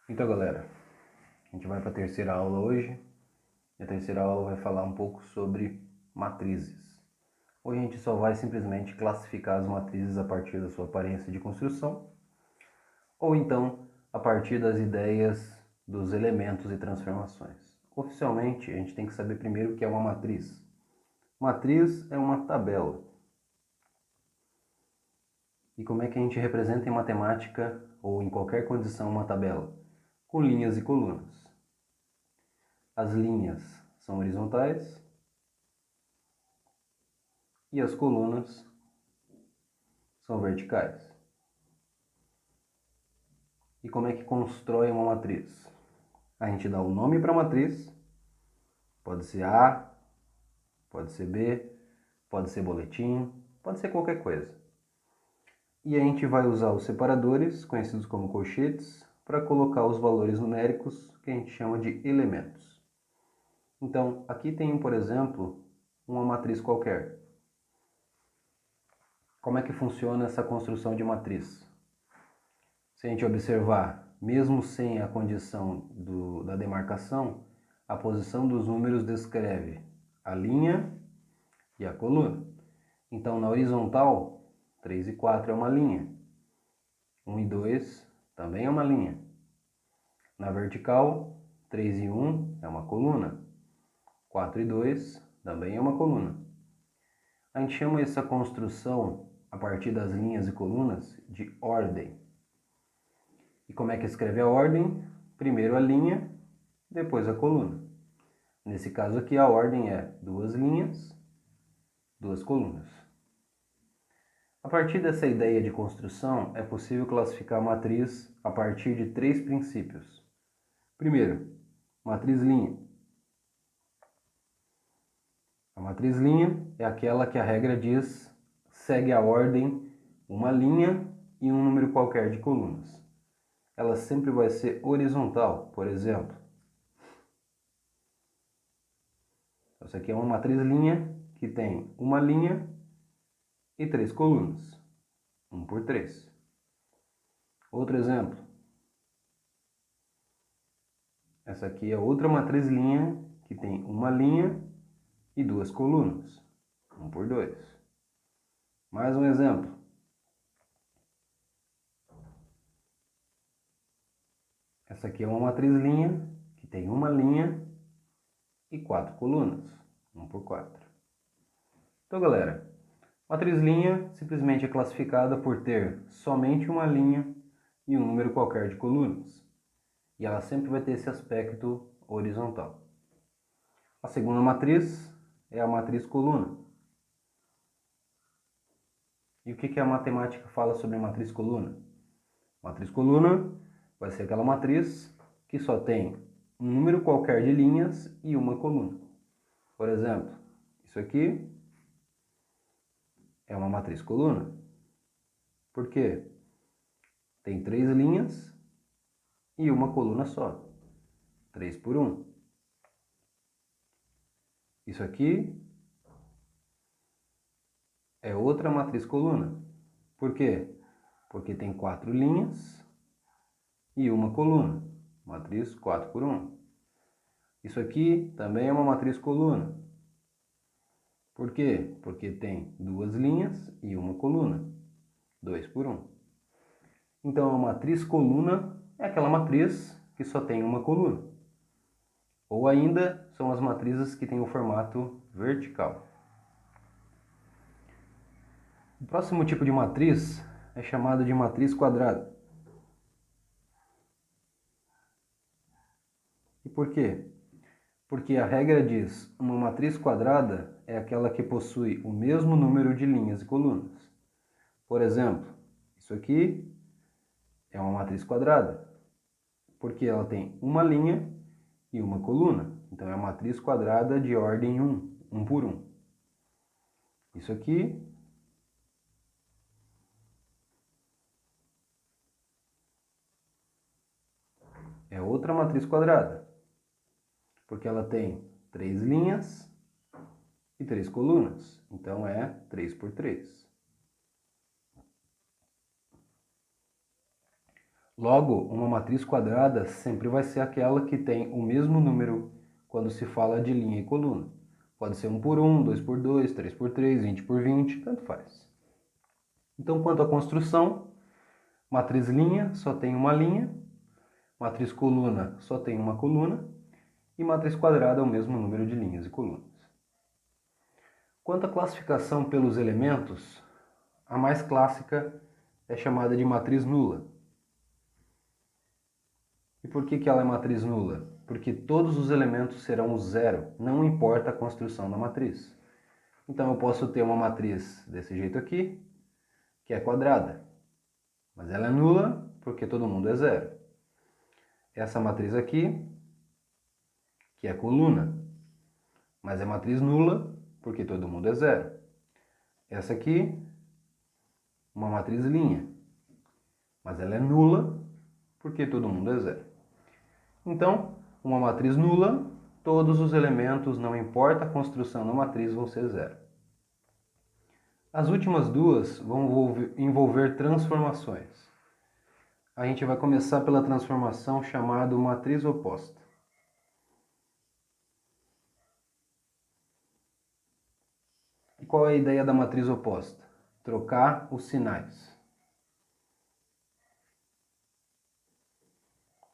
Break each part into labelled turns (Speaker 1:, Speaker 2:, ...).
Speaker 1: Então, galera, a gente vai para a terceira aula hoje. E a terceira aula vai falar um pouco sobre matrizes. Hoje a gente só vai simplesmente classificar as matrizes a partir da sua aparência de construção, ou então a partir das ideias dos elementos e transformações. Oficialmente, a gente tem que saber primeiro o que é uma matriz. Matriz é uma tabela. E como é que a gente representa em matemática ou em qualquer condição uma tabela? Com linhas e colunas. As linhas são horizontais e as colunas são verticais. E como é que constrói uma matriz? A gente dá o nome para a matriz, pode ser A, pode ser B, pode ser boletim, pode ser qualquer coisa. E a gente vai usar os separadores, conhecidos como colchetes, para colocar os valores numéricos que a gente chama de elementos. Então, aqui tem, por exemplo, uma matriz qualquer. Como é que funciona essa construção de matriz? Se a gente observar, mesmo sem a condição da demarcação, a posição dos números descreve a linha e a coluna. Então, na horizontal, 3 e 4 é uma linha. 1 e 2 também é uma linha. Na vertical, 3 e 1 é uma coluna. 4 e 2 também é uma coluna. A gente chama essa construção, a partir das linhas e colunas, de ordem. E como é que escreve a ordem? Primeiro a linha, depois a coluna. Nesse caso aqui, a ordem é 2 linhas, 2 colunas. A partir dessa ideia de construção, é possível classificar a matriz a partir de 3 princípios. Primeiro, matriz linha. A matriz linha é aquela que a regra diz segue a ordem uma linha e um número qualquer de colunas. Ela sempre vai ser horizontal, por exemplo. Essa aqui é uma matriz linha que tem uma linha e 3 colunas, 1 por 3. Outro exemplo. Essa aqui é outra matriz linha que tem uma linha e 2 colunas, 1 por 2. Mais um exemplo. Essa aqui é uma matriz linha que tem uma linha e 4 colunas, 1 por 4. Então, galera, matriz linha simplesmente é classificada por ter somente uma linha e um número qualquer de colunas. E ela sempre vai ter esse aspecto horizontal. A segunda matriz é a matriz coluna. E o que a matemática fala sobre a matriz coluna? Matriz coluna vai ser aquela matriz que só tem um número qualquer de linhas e uma coluna. Por exemplo, isso aqui é uma matriz coluna. Por quê? Tem 3 linhas e uma coluna só. 3 por 1. Isso aqui é outra matriz coluna. Por quê? Porque tem 4 linhas e uma coluna. Matriz 4 por 1. Isso aqui também é uma matriz coluna. Por quê? Porque tem 2 linhas e uma coluna. 2 por 1. Então, a matriz coluna é aquela matriz que só tem uma coluna. Ou ainda, são as matrizes que têm o formato vertical. O próximo tipo de matriz é chamado de matriz quadrada. E por quê? Porque a regra diz, uma matriz quadrada é aquela que possui o mesmo número de linhas e colunas. Por exemplo, isso aqui é uma matriz quadrada, porque ela tem uma linha e uma coluna. Então é a matriz quadrada de ordem 1, 1 por 1. Isso aqui é outra matriz quadrada, porque ela tem 3 linhas e 3 colunas. Então é 3 por 3. Logo, uma matriz quadrada sempre vai ser aquela que tem o mesmo número quando se fala de linha e coluna. Pode ser 1 por 1, 2 por 2, 3 por 3, 20 por 20, tanto faz. Então, quanto à construção, matriz linha só tem uma linha, matriz coluna só tem uma coluna, e matriz quadrada é o mesmo número de linhas e colunas. Quanto à classificação pelos elementos, a mais clássica é chamada de matriz nula. E por que ela é matriz nula? Porque todos os elementos serão zero, não importa a construção da matriz. Então eu posso ter uma matriz desse jeito aqui, que é quadrada, mas ela é nula porque todo mundo é zero. Essa matriz aqui, que é coluna, mas é matriz nula porque todo mundo é zero. Essa aqui, uma matriz linha, mas ela é nula porque todo mundo é zero. Então, uma matriz nula, todos os elementos, não importa a construção da matriz, vão ser zero. As últimas duas vão envolver transformações. A gente vai começar pela transformação chamada matriz oposta. E qual é a ideia da matriz oposta? Trocar os sinais.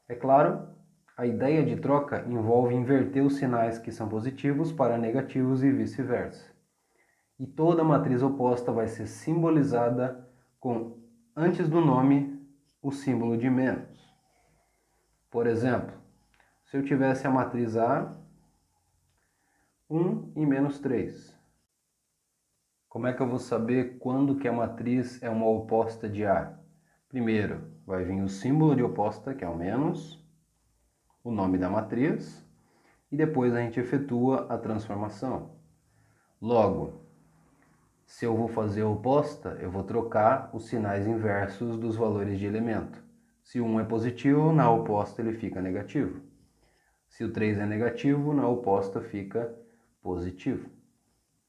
Speaker 1: É claro, a ideia de troca envolve inverter os sinais que são positivos para negativos e vice-versa. E toda matriz oposta vai ser simbolizada com, antes do nome, o símbolo de menos. Por exemplo, se eu tivesse a matriz A, 1 e menos 3. Como é que eu vou saber quando que a matriz é uma oposta de A? Primeiro, vai vir o símbolo de oposta, que é o menos, o nome da matriz, e depois a gente efetua a transformação. Logo, se eu vou fazer a oposta, eu vou trocar os sinais inversos dos valores de elemento. Se o 1 é positivo, na oposta ele fica negativo. Se o 3 é negativo, na oposta fica positivo.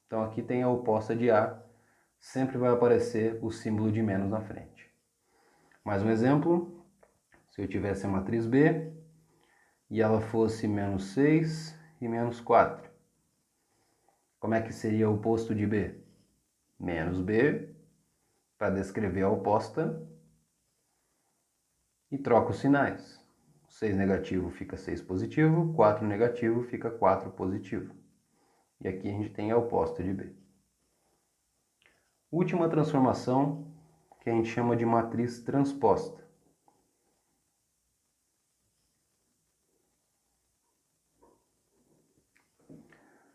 Speaker 1: Então aqui tem a oposta de A, sempre vai aparecer o símbolo de menos na frente. Mais um exemplo, se eu tivesse a matriz B e ela fosse menos 6 e menos 4. Como é que seria o oposto de B? Menos B, para descrever a oposta, e troca os sinais. 6 negativo fica 6 positivo, 4 negativo fica 4 positivo. E aqui a gente tem a oposta de B. Última transformação, que a gente chama de matriz transposta.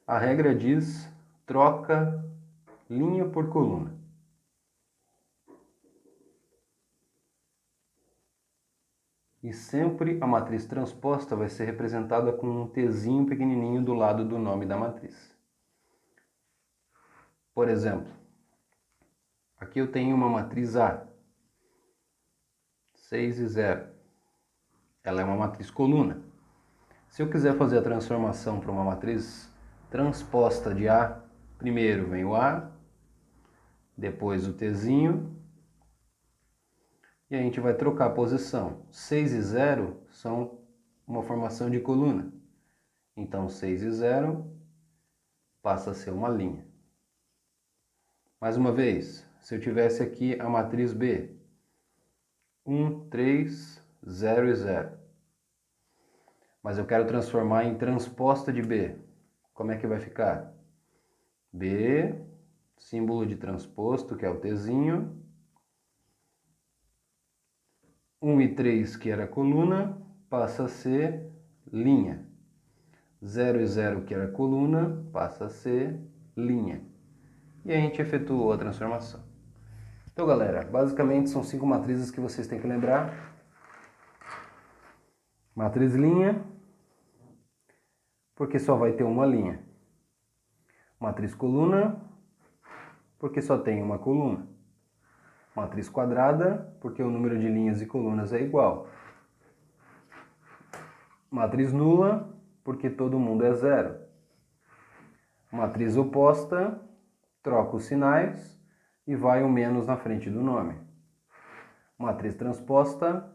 Speaker 1: A regra diz: troca linha por coluna. E sempre a matriz transposta vai ser representada com um Tzinho pequenininho do lado do nome da matriz. Por exemplo, aqui eu tenho uma matriz A, 6 e 0. Ela é uma matriz coluna. Se eu quiser fazer a transformação para uma matriz transposta de A, primeiro vem o A, depois o Tzinho, e a gente vai trocar a posição. 6 e 0 são uma formação de coluna. Então 6 e 0 passa a ser uma linha. Mais uma vez, se eu tivesse aqui a matriz B, 1, 3, 0 e 0. Mas eu quero transformar em transposta de B. Como é que vai ficar? B, símbolo de transposto, que é o Tzinho. 1 e 3, que era coluna, passa a ser linha. 0 e 0, que era coluna, passa a ser linha. E a gente efetuou a transformação. Então, galera, basicamente são 5 matrizes que vocês têm que lembrar. Matriz linha, porque só vai ter uma linha. Matriz coluna, porque só tem uma coluna. Matriz quadrada, porque o número de linhas e colunas é igual. Matriz nula, porque todo mundo é zero. Matriz oposta, troca os sinais e vai o menos na frente do nome. Matriz transposta,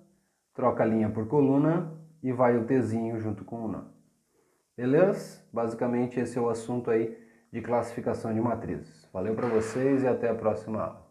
Speaker 1: troca a linha por coluna e vai o tzinho junto com o nome. Beleza? Basicamente esse é o assunto aí de classificação de matrizes. Valeu para vocês e até a próxima aula.